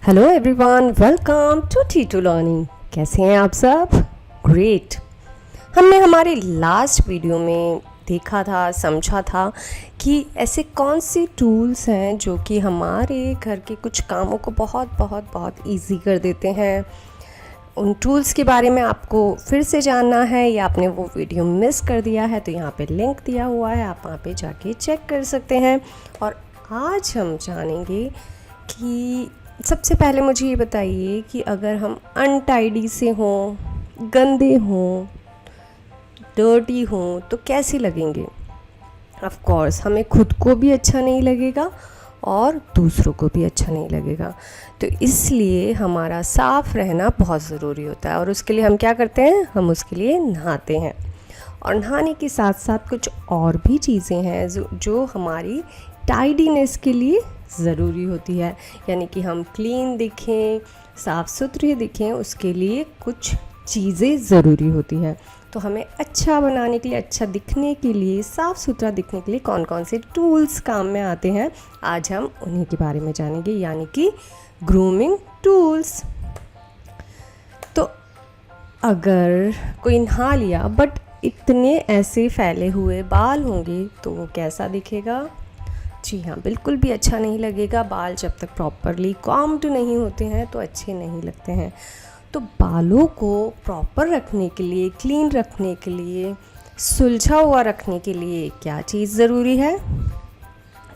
Hello everyone, welcome to T two learning. कैसे हैं आप सब? ग्रेट। हमने हमारे लास्ट वीडियो में देखा था, समझा था कि ऐसे कौन से टूल्स हैं जो कि हमारे घर के कुछ कामों को बहुत बहुत बहुत इजी कर देते हैं। उन टूल्स के बारे में आपको फिर से जानना है या आपने वो वीडियो मिस कर दिया है तो यहाँ पे लिंक दिया हुआ है, आप वहाँ पे जाके चेक कर सकते हैं। और आज हम जानेंगे कि सबसे पहले मुझे ये बताइए कि अगर हम अनटाइडी से हों, गंदे हों, डर्टी हों तो कैसे लगेंगे। ऑफ कोर्स हमें खुद को भी अच्छा नहीं लगेगा और दूसरों को भी अच्छा नहीं लगेगा। तो इसलिए हमारा साफ़ रहना बहुत ज़रूरी होता है और उसके लिए हम क्या करते हैं, हम उसके लिए नहाते हैं। और नहाने के साथ साथ कुछ और भी चीज़ें हैं जो हमारी टाइडीनेस के लिए ज़रूरी होती है, यानी कि हम क्लीन दिखें, साफ़ सुथरे दिखें, उसके लिए कुछ चीज़ें ज़रूरी होती है। तो हमें अच्छा बनाने के लिए, अच्छा दिखने के लिए, साफ़ सुथरा दिखने के लिए कौन कौन से टूल्स काम में आते हैं, आज हम उन्हीं के बारे में जानेंगे, यानी कि ग्रूमिंग टूल्स। तो अगर कोई नहा लिया बट इतने ऐसे फैले हुए बाल होंगे तो वो कैसा दिखेगा? जी हाँ, बिल्कुल भी अच्छा नहीं लगेगा। बाल जब तक प्रॉपरली कॉम्ड नहीं होते हैं तो अच्छे नहीं लगते हैं। तो बालों को प्रॉपर रखने के लिए, क्लीन रखने के लिए, सुलझा हुआ रखने के लिए क्या चीज़ ज़रूरी है?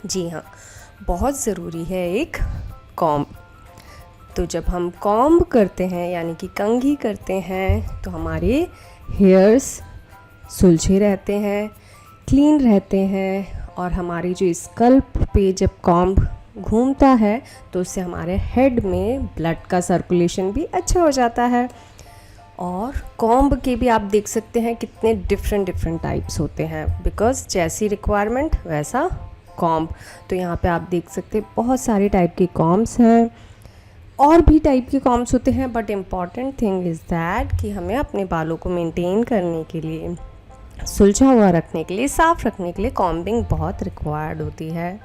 जी हाँ, बहुत ज़रूरी है एक कॉम्ब। तो जब हम कॉम्ब करते हैं यानी कि कंघी करते हैं तो हमारे हेयर्स सुलझे रहते हैं, क्लीन रहते हैं और हमारी जो स्कल्प पे जब कॉम्ब घूमता है तो उससे हमारे हेड में ब्लड का सर्कुलेशन भी अच्छा हो जाता है। और कॉम्ब के भी आप देख सकते हैं कितने डिफरेंट टाइप्स होते हैं, बिकॉज़ जैसी रिक्वायरमेंट वैसा कॉम्ब। तो यहाँ पे आप देख सकते हैं बहुत सारे टाइप के कॉम्ब्स हैं, और भी टाइप के कॉम्ब्स होते हैं, but important thing is that कि हमें अपने बालों को मेंटेन करने के लिए, सुलझा हुआ रखने के लिए, साफ़ रखने के लिए कॉम्बिंग बहुत रिक्वायर्ड होती है।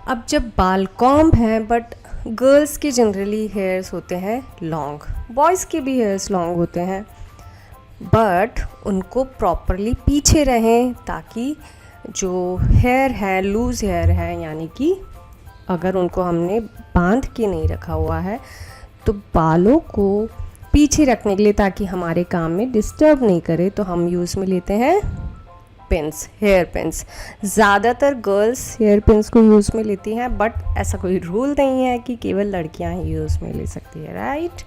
अब जब बाल कॉम्ब हैं, बट गर्ल्स के जनरली हेयर्स होते हैं लॉन्ग, बॉयज़ के भी हेयर्स लॉन्ग होते हैं, बट उनको प्रॉपरली पीछे रहें ताकि जो हेयर है, लूज़ हेयर है, यानी कि अगर उनको हमने बांध के नहीं रखा हुआ है तो बालों को पीछे रखने के लिए, ताकि हमारे काम में डिस्टर्ब नहीं करे, तो हम यूज़ में लेते हैं पिन्स, हेयर पिन्स। ज़्यादातर गर्ल्स हेयर पिन्स को यूज़ में लेती हैं, बट ऐसा कोई रूल नहीं है कि केवल लड़कियां ही यूज़ में ले सकती है, राइट।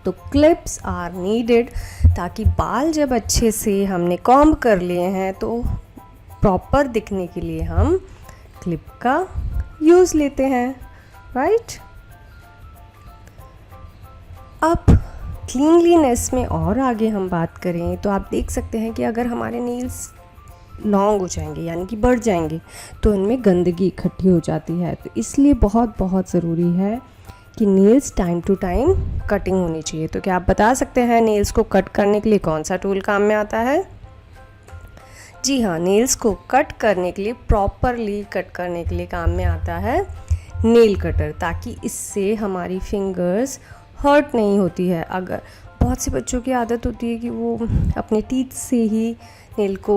तो क्लिप्स आर नीडेड, ताकि बाल जब अच्छे से हमने कॉम्ब कर लिए हैं तो प्रॉपर दिखने के लिए हम क्लिप का यूज़ लेते हैं, राइट। अब क्लीनलीनेस में और आगे हम बात करें तो आप देख सकते हैं कि अगर हमारे नेल्स लॉन्ग हो जाएंगे यानी कि बढ़ जाएंगे तो इनमें गंदगी इकट्ठी हो जाती है। तो इसलिए बहुत बहुत ज़रूरी है कि nails time to time cutting होनी चाहिए। तो क्या आप बता सकते हैं नेल्स को कट करने के लिए कौन सा टूल काम में आता है? जी हाँ, नेल्स को कट करने के लिए, प्रॉपरली कट करने के लिए काम में आता है नेल कटर, ताकि इससे हमारी फिंगर्स हर्ट नहीं होती है। अगर बहुत से बच्चों की आदत होती है कि वो अपने टीथ से ही नेल को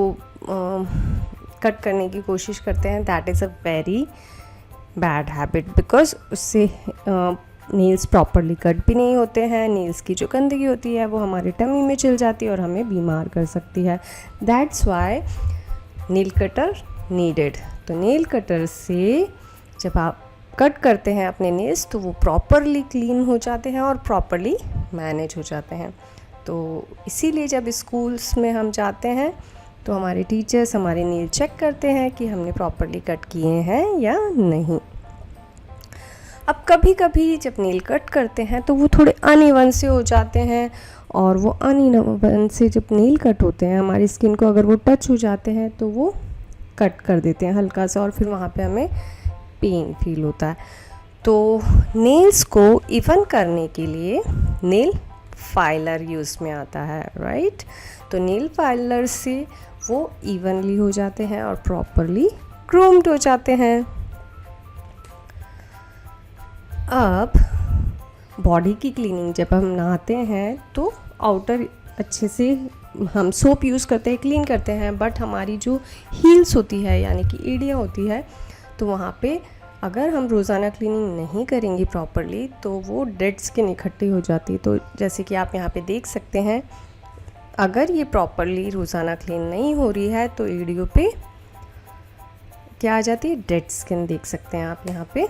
कट करने की कोशिश करते हैं, that is a very bad habit, because उससे नेल्स प्रॉपरली कट भी नहीं होते हैं। नेल्स की जो गंदगी होती है वो हमारे टमी में चल जाती है और हमें बीमार कर सकती है। That's why nail cutter needed. तो नेल कटर से जब आप कट करते हैं अपने नेल्स तो वो प्रॉपरली क्लीन हो जाते हैं और प्रॉपरली मैनेज हो जाते हैं। तो इसीलिए जब स्कूल्स में हम जाते हैं तो हमारे टीचर्स हमारे नेल चेक करते हैं कि हमने प्रॉपरली कट किए हैं या नहीं। अब कभी कभी जब नेल कट करते हैं तो वो थोड़े अनइवन से हो जाते हैं, और वो अनइवन से जब नेल कट होते हैं हमारी स्किन को अगर वो टच हो जाते हैं तो वो कट कर देते हैं हल्का सा, और फिर वहाँ पे हमें पेन फील होता है। तो नेल्स को इवन करने के लिए नेल फाइलर यूज़ में आता है, राइट। तो नेल फाइलर से वो इवनली हो जाते हैं और प्रॉपरली ग्रूम्ड हो जाते हैं। अब बॉडी की क्लीनिंग, जब हम नहाते हैं तो आउटर अच्छे से हम सोप यूज़ करते हैं, क्लीन करते हैं, बट हमारी जो हील्स होती है यानी कि एड़ियाँ होती है, तो वहाँ पे अगर हम रोज़ाना क्लीनिंग नहीं करेंगे प्रॉपरली तो वो डेड स्किन इकट्ठी हो जाती है। तो जैसे कि आप यहाँ पे देख सकते हैं, अगर ये प्रॉपरली रोज़ाना क्लीन नहीं हो रही है तो एड़ियों पे क्या आ जाती है, डेड स्किन देख सकते हैं आप यहाँ पे।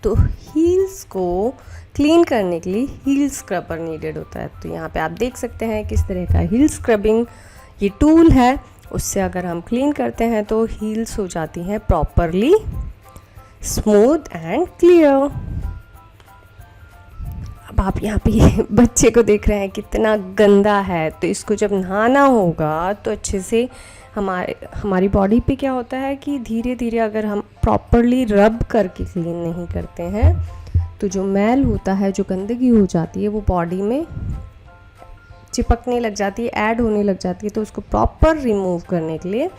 तो हील्स को क्लीन करने के लिए हील स्क्रबर नीडेड होता है। तो यहाँ पे आप देख सकते हैं किस तरह का हील स्क्रबिंग ये टूल है, उससे अगर हम क्लीन करते हैं तो हील्स हो जाती हैं प्रॉपरली स्मूथ एंड क्लियर। अब आप यहाँ पे बच्चे को देख रहे हैं कितना गंदा है, तो इसको जब नहाना होगा तो अच्छे से हमारी बॉडी पे क्या होता है कि धीरे धीरे अगर हम प्रॉपरली रब करके क्लीन नहीं करते हैं तो जो मैल होता है, जो गंदगी हो जाती है, वो बॉडी में चिपकने लग जाती है, ऐड होने लग जाती है। तो उसको प्रॉपर रिमूव करने के लिए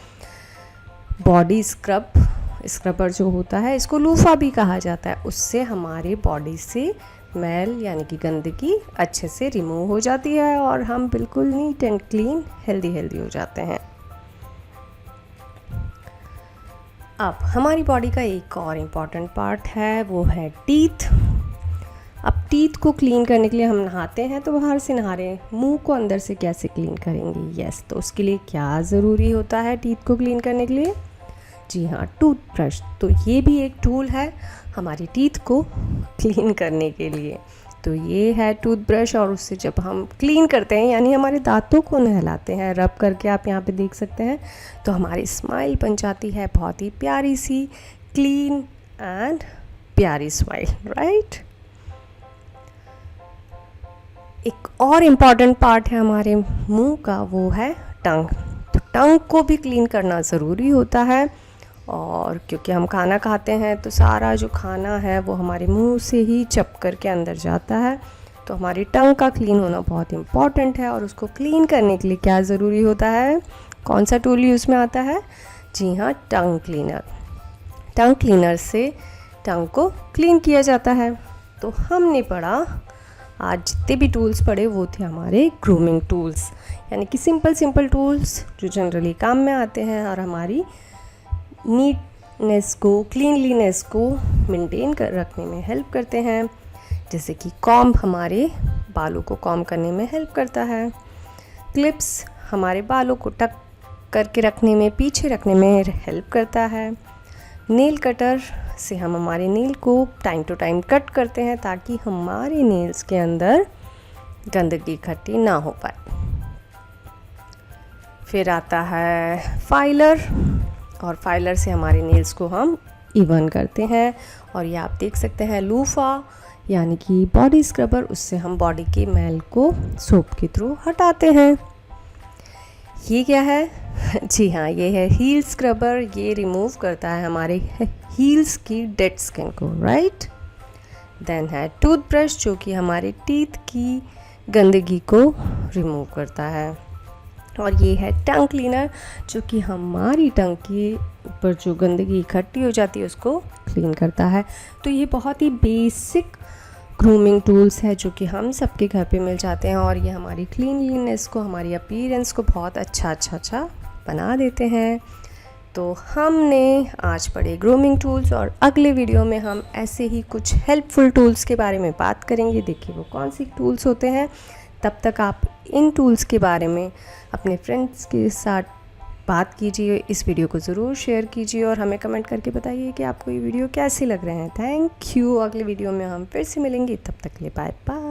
बॉडी स्क्रबर जो होता है, इसको लूफा भी कहा जाता है, उससे हमारे बॉडी से मैल यानी कि गंदगी अच्छे से रिमूव हो जाती है और हम बिल्कुल नीट एंड क्लीन हेल्दी हो जाते हैं। अब हमारी बॉडी का एक और इम्पॉर्टेंट पार्ट है, वो है टीथ। अब टीथ को क्लीन करने के लिए हम नहाते हैं तो बाहर से नहा रहे हैं, मुंह को अंदर से कैसे क्लीन करेंगे? यस, तो उसके लिए क्या ज़रूरी होता है टीथ को क्लीन करने के लिए? जी हाँ, टूथब्रश। तो ये भी एक टूल है हमारी टीथ को क्लीन करने के लिए। तो ये है टूथब्रश, और उससे जब हम क्लीन करते हैं यानी हमारे दांतों को नहलाते हैं, रब करके आप यहाँ पे देख सकते हैं, तो हमारी स्माइल बन जाती है बहुत ही प्यारी सी, क्लीन एंड प्यारी स्माइल, राइट। एक और इम्पॉर्टेंट पार्ट है हमारे मुंह का, वो है टंग। तो टंग को भी क्लीन करना ज़रूरी होता है, और क्योंकि हम खाना खाते हैं तो सारा जो खाना है वो हमारे मुंह से ही चप कर के अंदर जाता है। तो हमारी टंग का क्लीन होना बहुत इम्पॉर्टेंट है, और उसको क्लीन करने के लिए क्या ज़रूरी होता है? कौन सा टूल यूज़ में आता है? जी हाँ, टंग क्लीनर। टंग क्लीनर से टंग को क्लीन किया जाता है। तो हमने पढ़ा, आज जितने भी टूल्स पढ़े वो थे हमारे ग्रूमिंग टूल्स, यानी कि सिंपल टूल्स जो जनरली काम में आते हैं और हमारी नीटनेस को, क्लीनलीनेस को मेंटेन कर रखने में हेल्प करते हैं। जैसे कि कॉम्ब हमारे बालों को कॉम्ब करने में हेल्प करता है, क्लिप्स हमारे बालों को टक करके रखने में, पीछे रखने में हेल्प करता है, नेल कटर से हम हमारे नेल को टाइम टू टाइम कट करते हैं ताकि हमारे नेल्स के अंदर गंदगी इकट्ठी ना हो पाए। फिर आता है फाइलर, और फाइलर से हमारे नेल्स को हम इवन करते हैं। और ये आप देख सकते हैं लूफा यानी कि बॉडी स्क्रबर, उससे हम बॉडी के मैल को सोप के थ्रू हटाते हैं। ये क्या है? जी हाँ, ये है हील स्क्रबर। ये रिमूव करता है हमारे हील्स की डेड स्किन को, राइट। देन है टूथब्रश, जो कि हमारे टीथ की गंदगी को रिमूव करता है। और ये है टंग क्लीनर, जो कि हमारी टंग के ऊपर जो गंदगी इकट्ठी हो जाती है उसको क्लीन करता है। तो ये बहुत ही बेसिक ग्रूमिंग टूल्स है जो कि हम सबके घर पे मिल जाते हैं, और ये हमारी क्लीनलीनेस को, हमारी अपीयरेंस को बहुत अच्छा बना देते हैं। तो हमने आज पढ़े ग्रूमिंग टूल्स, और अगले वीडियो में हम ऐसे ही कुछ हेल्पफुल टूल्स के बारे में बात करेंगे। देखिए वो कौन सी टूल्स होते हैं। तब तक आप इन टूल्स के बारे में अपने फ्रेंड्स के साथ बात कीजिए, इस वीडियो को ज़रूर शेयर कीजिए और हमें कमेंट करके बताइए कि आपको ये वीडियो कैसे लग रहे हैं। Thank you. अगले वीडियो में हम फिर से मिलेंगे, तब तक के लिए बाय बाय।